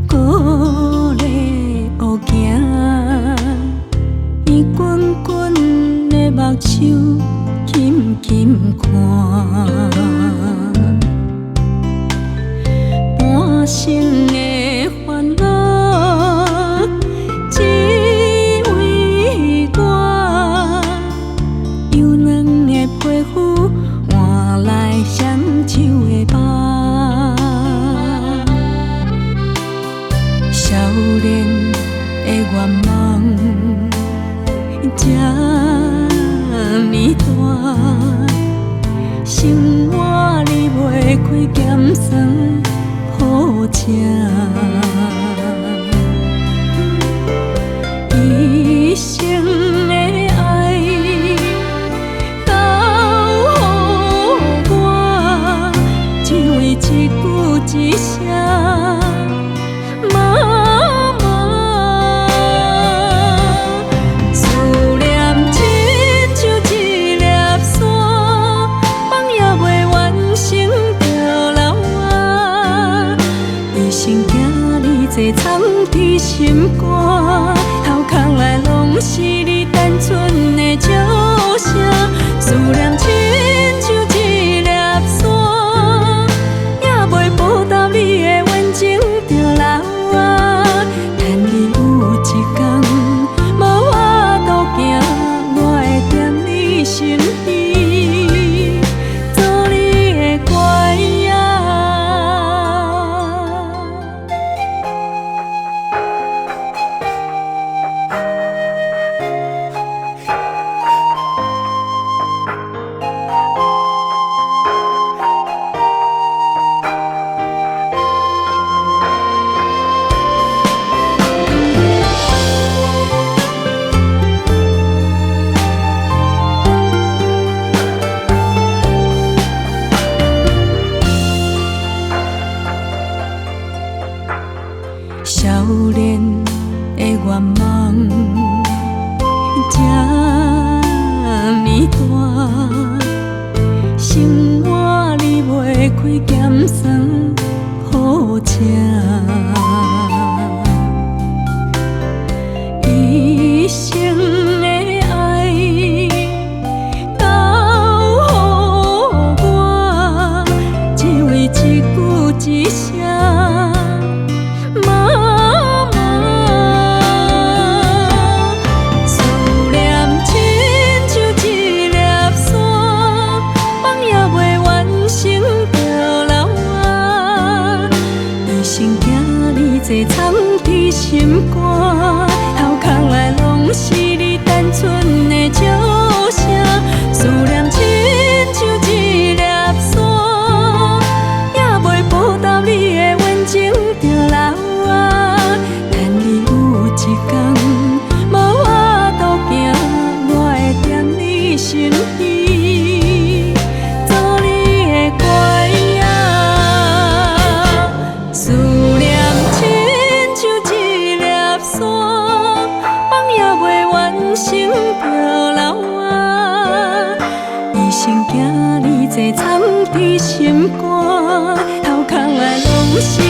鼓励乌行，伊滚滚的目睭轻轻看，半生的烦恼只为我，有两个皮肤换来双手的疤。少年的愿望这呢大，生活离袂开咸酸好食。一生的爱交予我，只为一句一声。坐藏伫心肝，头壳内拢是你单纯的笑声，思念亲像一粒沙，也袂报答你的温情着流啊。趁你有一天无法度行，我会踮你身边，做你的乖仔。少年的愿望这呢大，生活离袂开咸酸好食。一生的爱交予我，只为一句一声。坐藏伫心肝，头壳内拢是你单纯的笑声，思念亲像一粒沙，也袂报答你的温情着流啊。趁你有一天无法度行，我会踮你身边，做你的乖仔。思念心着流啊，一生行你坐藏伫心肝，头壳内拢是。